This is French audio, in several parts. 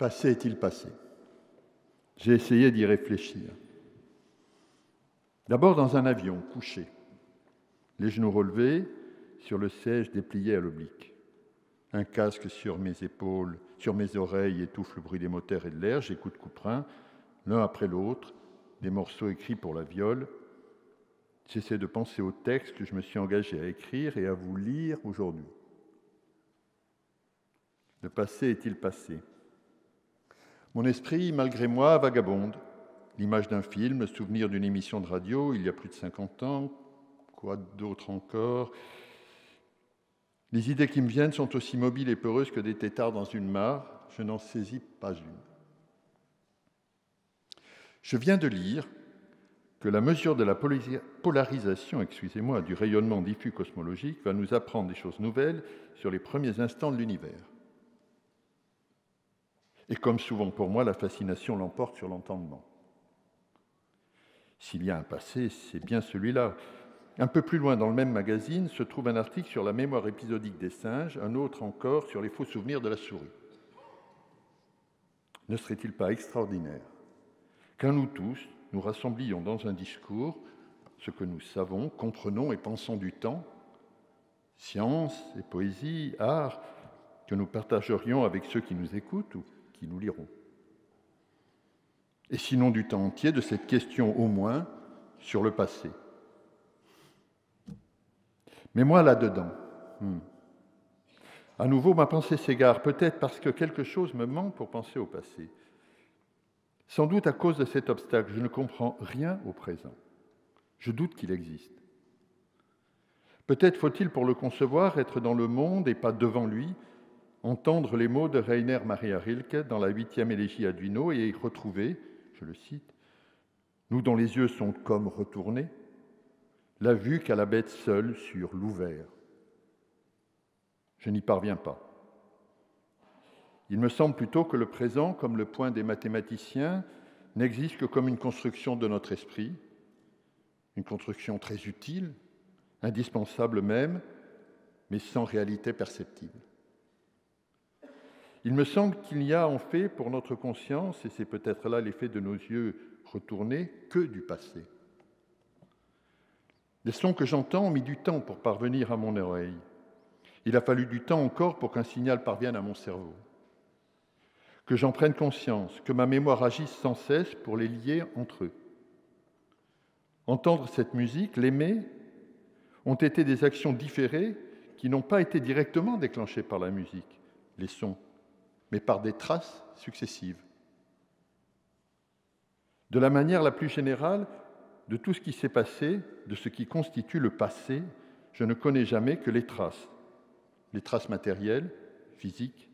passé est-il passé? J'ai essayé d'y réfléchir. D'abord dans un avion, couché, les genoux relevés, sur le siège déplié à l'oblique. Un casque sur mes épaules, sur mes oreilles étouffe le bruit des moteurs et de l'air. J'écoute couperins, l'un après l'autre, des morceaux écrits pour la viole. J'essaie de penser au texte que je me suis engagé à écrire et à vous lire aujourd'hui. Le passé est-il passé? Mon esprit, malgré moi, vagabonde. L'image d'un film, le souvenir d'une émission de radio il y a plus de 50 ans, quoi d'autre encore? Les idées qui me viennent sont aussi mobiles et peureuses que des têtards dans une mare. Je n'en saisis pas une. Je viens de lire que la mesure de la polarisation, du rayonnement diffus cosmologique va nous apprendre des choses nouvelles sur les premiers instants de l'univers. Et comme souvent pour moi, la fascination l'emporte sur l'entendement. S'il y a un passé, c'est bien celui-là. Un peu plus loin dans le même magazine se trouve un article sur la mémoire épisodique des singes, un autre encore sur les faux souvenirs de la souris. Ne serait-il pas extraordinaire qu'à nous tous, nous rassemblions dans un discours ce que nous savons, comprenons et pensons du temps, science et poésie, art, que nous partagerions avec ceux qui nous écoutent ou qui nous liront. Et sinon du temps entier, de cette question au moins sur le passé. Mais moi, là-dedans, à nouveau, ma pensée s'égare, peut-être parce que quelque chose me manque pour penser au passé. Sans doute à cause de cet obstacle, je ne comprends rien au présent. Je doute qu'il existe. Peut-être faut-il, pour le concevoir, être dans le monde et pas devant lui, entendre les mots de Rainer Maria Rilke dans la 8e élégie à Duino et y retrouver, je le cite, « Nous dont les yeux sont comme retournés, la vue qu'a la bête seule sur l'ouvert. » Je n'y parviens pas. Il me semble plutôt que le présent, comme le point des mathématiciens, n'existe que comme une construction de notre esprit, une construction très utile, indispensable même, mais sans réalité perceptible. Il me semble qu'il n'y a en fait pour notre conscience, et c'est peut-être là l'effet de nos yeux retournés, que du passé. Les sons que j'entends ont mis du temps pour parvenir à mon oreille. Il a fallu du temps encore pour qu'un signal parvienne à mon cerveau. Que j'en prenne conscience, que ma mémoire agisse sans cesse pour les lier entre eux. Entendre cette musique, l'aimer, ont été des actions différées qui n'ont pas été directement déclenchées par la musique, les sons, mais par des traces successives. De la manière la plus générale, de tout ce qui s'est passé, de ce qui constitue le passé, je ne connais jamais que les traces matérielles, physiques,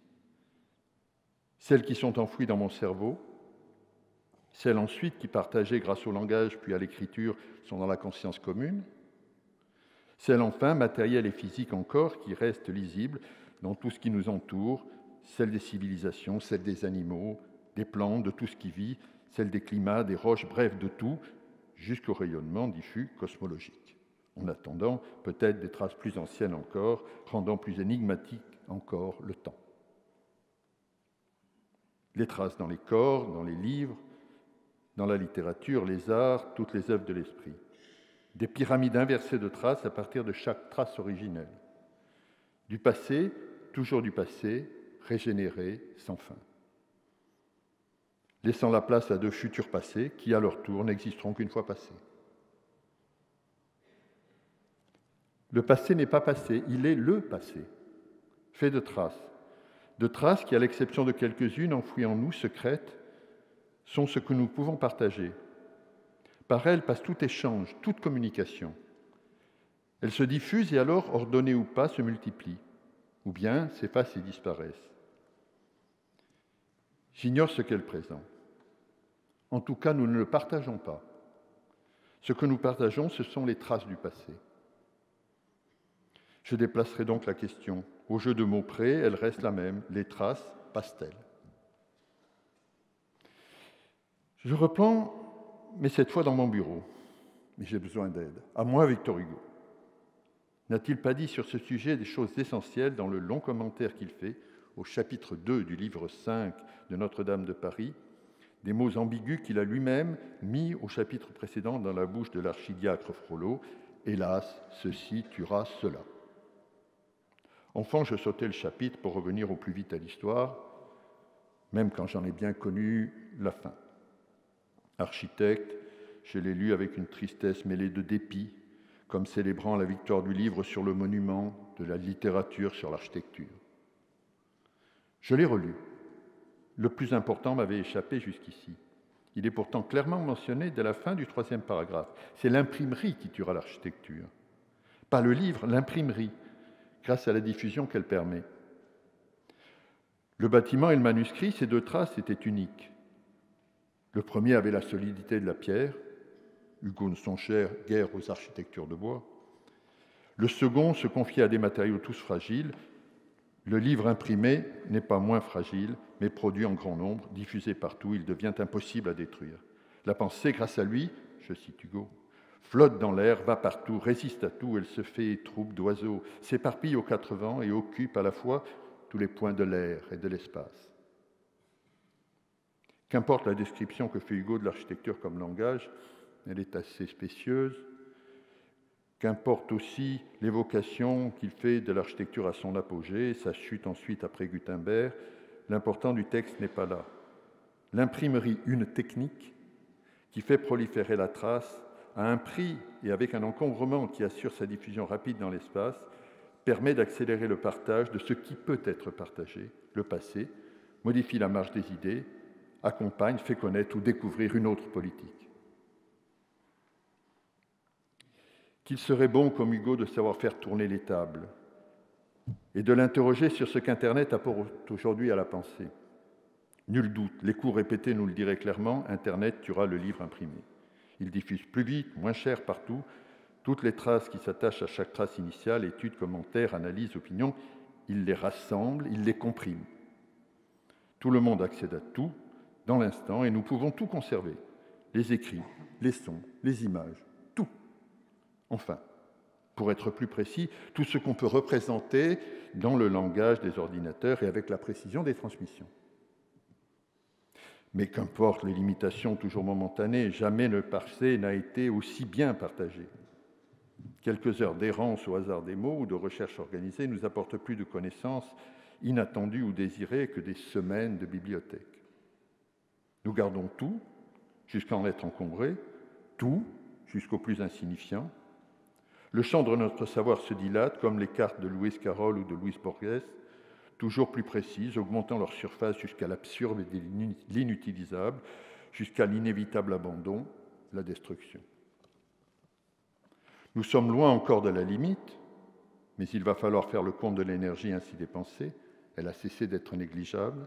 celles qui sont enfouies dans mon cerveau, celles ensuite qui, partagées grâce au langage puis à l'écriture, sont dans la conscience commune, celles enfin, matérielles et physiques encore, qui restent lisibles dans tout ce qui nous entoure, celles des civilisations, celles des animaux, des plantes, de tout ce qui vit, celles des climats, des roches, bref, de tout, jusqu'au rayonnement diffus cosmologique. En attendant, peut-être des traces plus anciennes encore, rendant plus énigmatique encore le temps. Les traces dans les corps, dans les livres, dans la littérature, les arts, toutes les œuvres de l'esprit. Des pyramides inversées de traces à partir de chaque trace originelle. Du passé, toujours du passé, régénéré, sans fin. Laissant la place à de futurs passés qui, à leur tour, n'existeront qu'une fois passés. Le passé n'est pas passé, il est le passé, fait de traces qui, à l'exception de quelques-unes enfouies en nous, secrètes, sont ce que nous pouvons partager. Par elles passe tout échange, toute communication. Elles se diffusent et alors, ordonnées ou pas, se multiplient, ou bien s'effacent et disparaissent. J'ignore ce qu'est le présent. En tout cas, nous ne le partageons pas. Ce que nous partageons, ce sont les traces du passé. Je déplacerai donc la question. Au jeu de mots près, elle reste la même. Les traces passent-elles? Je reprends, mais cette fois dans mon bureau. Mais j'ai besoin d'aide. À moi, Victor Hugo. N'a-t-il pas dit sur ce sujet des choses essentielles dans le long commentaire qu'il fait au chapitre 2 du livre 5 de Notre-Dame de Paris, des mots ambigus qu'il a lui-même mis au chapitre précédent dans la bouche de l'archidiacre Frollo. « Hélas, ceci tuera cela ». Enfant, je sautais le chapitre pour revenir au plus vite à l'histoire, même quand j'en ai bien connu la fin. Architecte, je l'ai lu avec une tristesse mêlée de dépit, comme célébrant la victoire du livre sur le monument, de la littérature sur l'architecture. Je l'ai relu. Le plus important m'avait échappé jusqu'ici. Il est pourtant clairement mentionné dès la fin du 3e paragraphe. C'est l'imprimerie qui tuera l'architecture. Pas le livre, l'imprimerie, grâce à la diffusion qu'elle permet. Le bâtiment et le manuscrit, ces deux traces étaient uniques. Le premier avait la solidité de la pierre. Hugo ne songeait guère aux architectures de bois. Le second se confiait à des matériaux tous fragiles. Le livre imprimé n'est pas moins fragile, mais produit en grand nombre, diffusé partout, il devient impossible à détruire. La pensée, grâce à lui, je cite Hugo, flotte dans l'air, va partout, résiste à tout, elle se fait troupe d'oiseaux, s'éparpille aux 4 vents et occupe à la fois tous les points de l'air et de l'espace. Qu'importe la description que fait Hugo de l'architecture comme langage, elle est assez spécieuse. Qu'importe aussi l'évocation qu'il fait de l'architecture à son apogée, sa chute ensuite après Gutenberg, l'important du texte n'est pas là. L'imprimerie, une technique qui fait proliférer la trace à un prix et avec un encombrement qui assure sa diffusion rapide dans l'espace, permet d'accélérer le partage de ce qui peut être partagé, le passé, modifie la marche des idées, accompagne, fait connaître ou découvrir une autre politique. Qu'il serait bon, comme Hugo, de savoir faire tourner les tables et de l'interroger sur ce qu'Internet apporte aujourd'hui à la pensée. Nul doute, les coups répétés nous le diraient clairement, Internet tuera le livre imprimé. Il diffuse plus vite, moins cher partout, toutes les traces qui s'attachent à chaque trace initiale, études, commentaires, analyses, opinions, il les rassemble, il les comprime. Tout le monde accède à tout, dans l'instant, et nous pouvons tout conserver. Les écrits, les sons, les images, tout. Enfin, pour être plus précis, tout ce qu'on peut représenter dans le langage des ordinateurs et avec la précision des transmissions. Mais qu'importe les limitations toujours momentanées, jamais le passé n'a été aussi bien partagé. Quelques heures d'errance au hasard des mots ou de recherche organisée nous apportent plus de connaissances inattendues ou désirées que des semaines de bibliothèque. Nous gardons tout, jusqu'à en être encombrés, tout, jusqu'au plus insignifiant. Le champ de notre savoir se dilate, comme les cartes de Lewis Carroll ou de Luis Borges, toujours plus précises, augmentant leur surface jusqu'à l'absurde et l'inutilisable, jusqu'à l'inévitable abandon, la destruction. Nous sommes loin encore de la limite, mais il va falloir faire le compte de l'énergie ainsi dépensée. Elle a cessé d'être négligeable.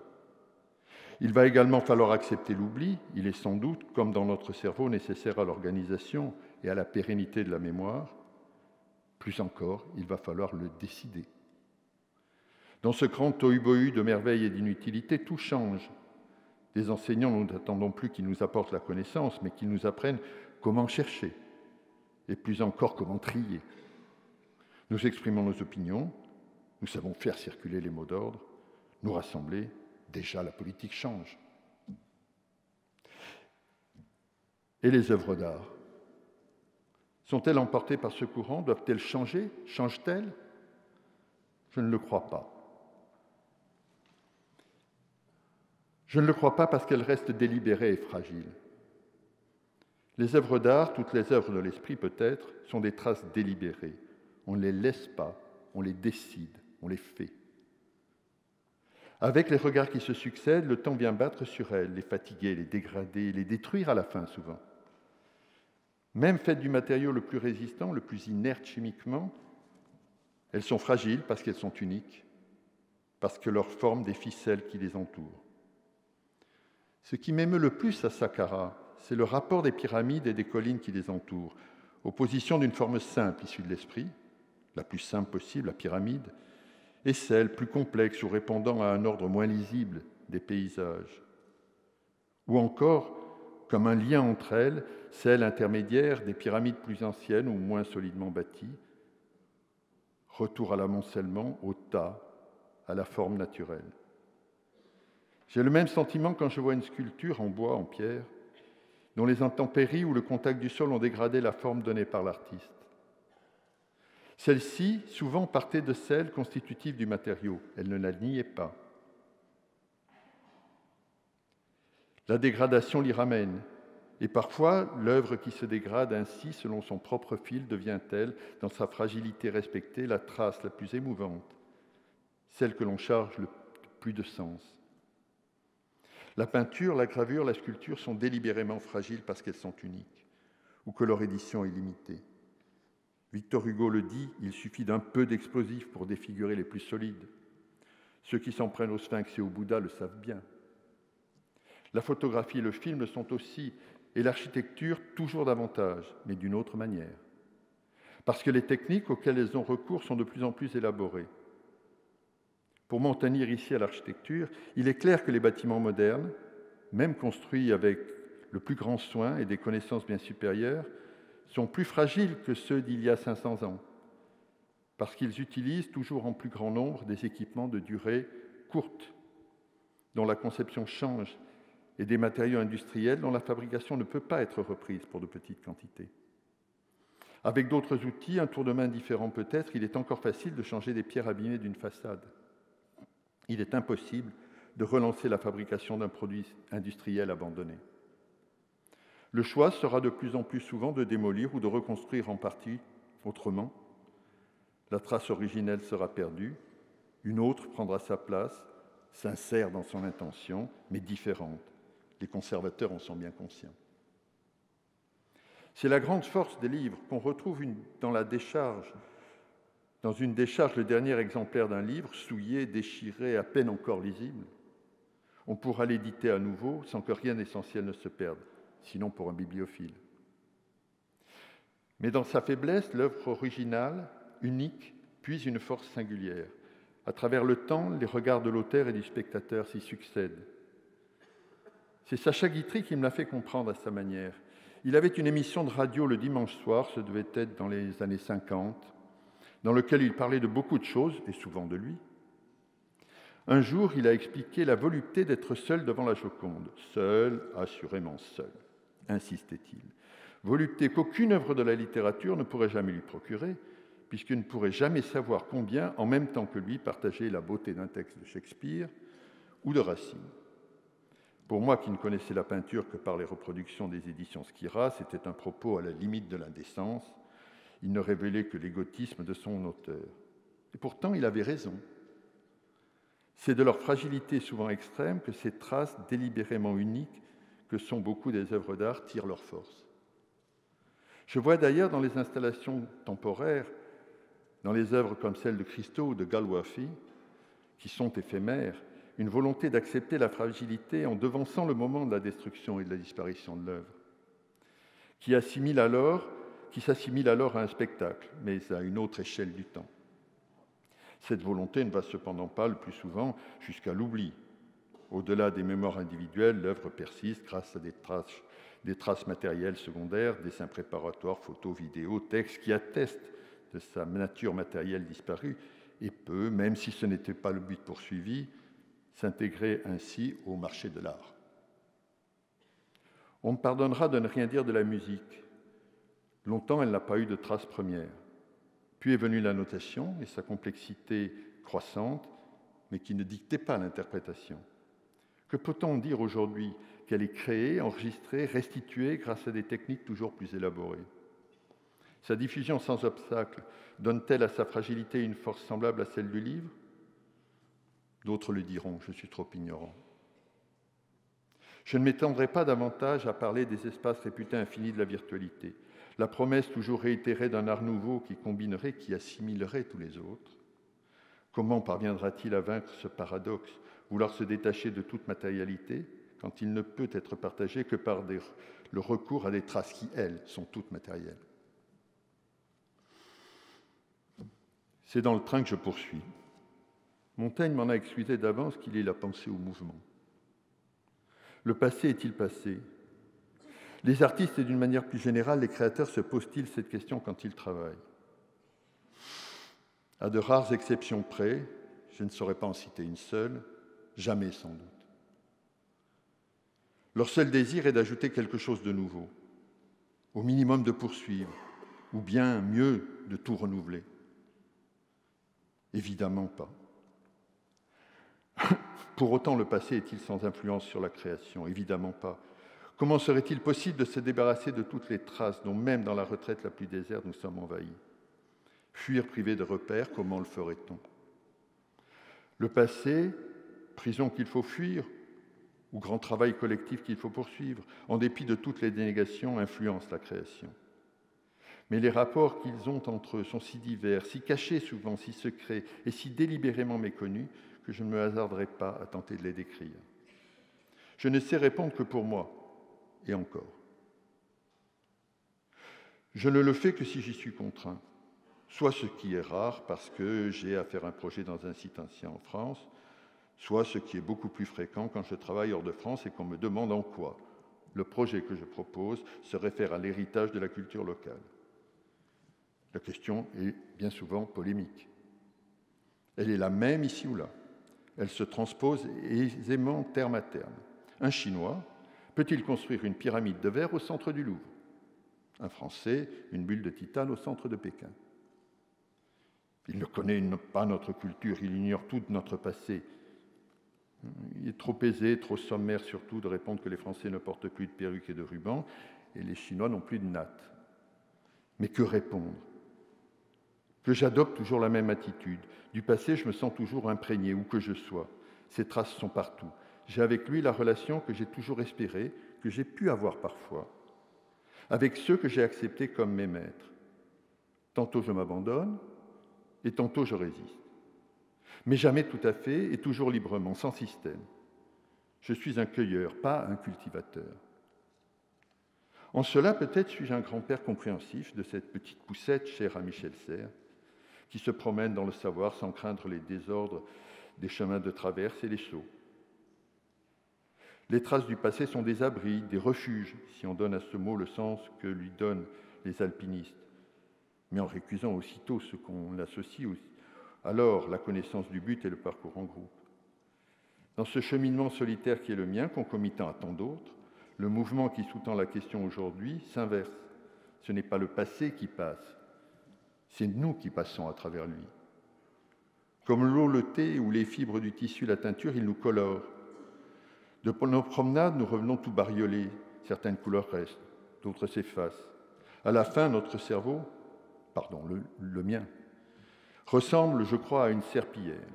Il va également falloir accepter l'oubli. Il est sans doute, comme dans notre cerveau, nécessaire à l'organisation et à la pérennité de la mémoire. Plus encore, il va falloir le décider. Dans ce grand tohu-bohu de merveilles et d'inutilité, tout change. Des enseignants, nous n'attendons plus qu'ils nous apportent la connaissance, mais qu'ils nous apprennent comment chercher, et plus encore comment trier. Nous exprimons nos opinions, nous savons faire circuler les mots d'ordre, nous rassembler, déjà la politique change. Et les œuvres d'art? Sont-elles emportées par ce courant? Doivent-elles changer? Changent-elles? Je ne le crois pas. Je ne le crois pas parce qu'elles restent délibérées et fragiles. Les œuvres d'art, toutes les œuvres de l'esprit peut-être, sont des traces délibérées. On ne les laisse pas, on les décide, on les fait. Avec les regards qui se succèdent, le temps vient battre sur elles, les fatiguer, les dégrader, les détruire à la fin souvent. Même faites du matériau le plus résistant, le plus inerte chimiquement, elles sont fragiles parce qu'elles sont uniques, parce que leur forme défie celles qui les entourent. Ce qui m'émeut le plus à Saqqara, c'est le rapport des pyramides et des collines qui les entourent, opposition d'une forme simple issue de l'esprit, la plus simple possible, la pyramide, et celle plus complexe ou répondant à un ordre moins lisible des paysages. Ou encore, comme un lien entre elles, celle intermédiaire des pyramides plus anciennes ou moins solidement bâties. Retour à l'amoncellement, au tas, à la forme naturelle. J'ai le même sentiment quand je vois une sculpture en bois, en pierre, dont les intempéries ou le contact du sol ont dégradé la forme donnée par l'artiste. Celle-ci, souvent, partait de celle constitutive du matériau. Elle ne la niait pas. La dégradation l'y ramène. Et parfois, l'œuvre qui se dégrade ainsi, selon son propre fil, devient telle, dans sa fragilité respectée, la trace la plus émouvante, celle que l'on charge le plus de sens. La peinture, la gravure, la sculpture sont délibérément fragiles parce qu'elles sont uniques, ou que leur édition est limitée. Victor Hugo le dit, il suffit d'un peu d'explosif pour défigurer les plus solides. Ceux qui s'en prennent au Sphinx et au Bouddha le savent bien. La photographie et le film le sont aussi, et l'architecture toujours davantage, mais d'une autre manière. Parce que les techniques auxquelles elles ont recours sont de plus en plus élaborées. Pour m'en tenir ici à l'architecture, il est clair que les bâtiments modernes, même construits avec le plus grand soin et des connaissances bien supérieures, sont plus fragiles que ceux d'il y a 500 ans, parce qu'ils utilisent toujours en plus grand nombre des équipements de durée courte, dont la conception change, et des matériaux industriels dont la fabrication ne peut pas être reprise pour de petites quantités. Avec d'autres outils, un tour de main différent peut-être, il est encore facile de changer des pierres abîmées d'une façade. Il est impossible de relancer la fabrication d'un produit industriel abandonné. Le choix sera de plus en plus souvent de démolir ou de reconstruire en partie autrement. La trace originelle sera perdue, une autre prendra sa place, sincère dans son intention, mais différente. Les conservateurs en sont bien conscients. C'est la grande force des livres qu'on retrouve dans une décharge le dernier exemplaire d'un livre, souillé, déchiré, à peine encore lisible. On pourra l'éditer à nouveau sans que rien d'essentiel ne se perde, sinon pour un bibliophile. Mais dans sa faiblesse, l'œuvre originale, unique, puise une force singulière. À travers le temps, les regards de l'auteur et du spectateur s'y succèdent. C'est Sacha Guitry qui me l'a fait comprendre à sa manière. Il avait une émission de radio le dimanche soir, ce devait être dans les années 50, dans lequel il parlait de beaucoup de choses, et souvent de lui. Un jour, il a expliqué la volupté d'être seul devant la Joconde. Seul, assurément seul, insistait-il. Volupté qu'aucune œuvre de la littérature ne pourrait jamais lui procurer, puisqu'il ne pourrait jamais savoir combien, en même temps que lui, partager la beauté d'un texte de Shakespeare ou de Racine. Pour moi, qui ne connaissais la peinture que par les reproductions des éditions Schira, c'était un propos à la limite de l'indécence. Il ne révélait que l'égotisme de son auteur. Et pourtant, il avait raison. C'est de leur fragilité souvent extrême que ces traces délibérément uniques que sont beaucoup des œuvres d'art tirent leur force. Je vois d'ailleurs dans les installations temporaires, dans les œuvres comme celle de Christo ou de Galwafy, qui sont éphémères, une volonté d'accepter la fragilité en devançant le moment de la destruction et de la disparition de l'œuvre, qui s'assimile alors à un spectacle, mais à une autre échelle du temps. Cette volonté ne va cependant pas, le plus souvent, jusqu'à l'oubli. Au-delà des mémoires individuelles, l'œuvre persiste grâce à des traces matérielles secondaires, dessins préparatoires, photos, vidéos, textes qui attestent de sa nature matérielle disparue et peut, même si ce n'était pas le but poursuivi, s'intégrer ainsi au marché de l'art. On me pardonnera de ne rien dire de la musique. Longtemps, elle n'a pas eu de trace première. Puis est venue la notation et sa complexité croissante, mais qui ne dictait pas l'interprétation. Que peut-on dire aujourd'hui? Qu'elle est créée, enregistrée, restituée grâce à des techniques toujours plus élaborées. Sa diffusion sans obstacle donne-t-elle à sa fragilité une force semblable à celle du livre? D'autres le diront, je suis trop ignorant. Je ne m'étendrai pas davantage à parler des espaces réputés infinis de la virtualité. La promesse toujours réitérée d'un art nouveau qui combinerait, qui assimilerait tous les autres. Comment parviendra-t-il à vaincre ce paradoxe, vouloir se détacher de toute matérialité, quand il ne peut être partagé que par le recours à des traces qui, elles, sont toutes matérielles? C'est dans le train que je poursuis. Montaigne m'en a excusé d'avance qu'il ait la pensée au mouvement. Le passé est-il passé? Les artistes et d'une manière plus générale, les créateurs se posent-ils cette question quand ils travaillent? À de rares exceptions près, je ne saurais pas en citer une seule, jamais sans doute. Leur seul désir est d'ajouter quelque chose de nouveau, au minimum de poursuivre, ou bien mieux, de tout renouveler. Évidemment pas. Pour autant, le passé est-il sans influence sur la création? Évidemment pas. Comment serait-il possible de se débarrasser de toutes les traces dont même dans la retraite la plus déserte nous sommes envahis? Fuir privé de repères, comment le ferait-on? Le passé, prison qu'il faut fuir, ou grand travail collectif qu'il faut poursuivre, en dépit de toutes les dénégations, influence la création. Mais les rapports qu'ils ont entre eux sont si divers, si cachés souvent, si secrets et si délibérément méconnus que je ne me hasarderai pas à tenter de les décrire. Je ne sais répondre que pour moi, et encore. Je ne le fais que si j'y suis contraint, soit ce qui est rare parce que j'ai à faire un projet dans un site ancien en France, soit ce qui est beaucoup plus fréquent quand je travaille hors de France et qu'on me demande en quoi le projet que je propose se réfère à l'héritage de la culture locale. La question est bien souvent polémique. Elle est la même ici ou là. Elle se transpose aisément terme à terme. Un Chinois peut-il construire une pyramide de verre au centre du Louvre? Un Français, une bulle de titane au centre de Pékin. Il ne connaît pas notre culture, il ignore tout de notre passé. Il est trop aisé, trop sommaire surtout de répondre que les Français ne portent plus de perruques et de rubans et les Chinois n'ont plus de nattes. Mais que répondre? Que j'adopte toujours la même attitude. Du passé, je me sens toujours imprégné, où que je sois. Ces traces sont partout. J'ai avec lui la relation que j'ai toujours espérée, que j'ai pu avoir parfois, avec ceux que j'ai acceptés comme mes maîtres. Tantôt je m'abandonne et tantôt je résiste. Mais jamais tout à fait et toujours librement, sans système. Je suis un cueilleur, pas un cultivateur. En cela, peut-être suis-je un grand-père compréhensif de cette petite poussette chère à Michel Serres, qui se promène dans le savoir sans craindre les désordres des chemins de traverse et les sauts. Les traces du passé sont des abris, des refuges, si on donne à ce mot le sens que lui donnent les alpinistes, mais en récusant aussitôt ce qu'on associe alors la connaissance du but et le parcours en groupe. Dans ce cheminement solitaire qui est le mien, concomitant à tant d'autres, le mouvement qui sous-tend la question aujourd'hui s'inverse. Ce n'est pas le passé qui passe, c'est nous qui passons à travers lui. Comme l'eau, le thé ou les fibres du tissu, la teinture, il nous colore. De nos promenades, nous revenons tout bariolés. Certaines couleurs restent, d'autres s'effacent. À la fin, notre cerveau, le mien, ressemble, je crois, à une serpillière,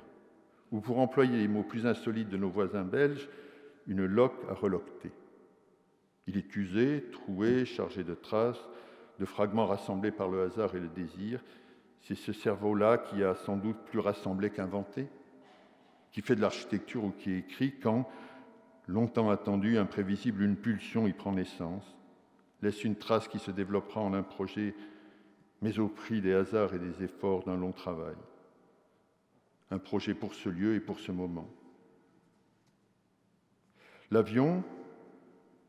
ou pour employer les mots plus insolites de nos voisins belges, une loque à reloqueter. Il est usé, troué, chargé de traces, de fragments rassemblés par le hasard et le désir. C'est ce cerveau-là qui a sans doute plus rassemblé qu'inventé, qui fait de l'architecture ou qui écrit quand, longtemps attendu, imprévisible, une pulsion y prend naissance, laisse une trace qui se développera en un projet, mais au prix des hasards et des efforts d'un long travail. Un projet pour ce lieu et pour ce moment. L'avion,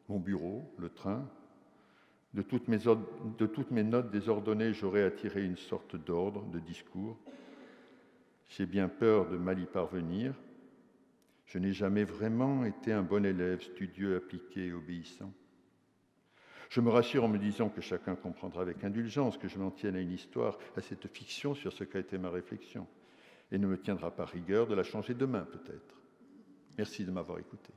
mon bureau, le train, de toutes mes notes désordonnées, j'aurais attiré une sorte d'ordre, de discours. J'ai bien peur de mal y parvenir. Je n'ai jamais vraiment été un bon élève, studieux, appliqué et obéissant. Je me rassure en me disant que chacun comprendra avec indulgence que je m'en tienne à une histoire, à cette fiction sur ce qu'a été ma réflexion, et ne me tiendra pas rigueur de la changer demain peut-être. Merci de m'avoir écouté.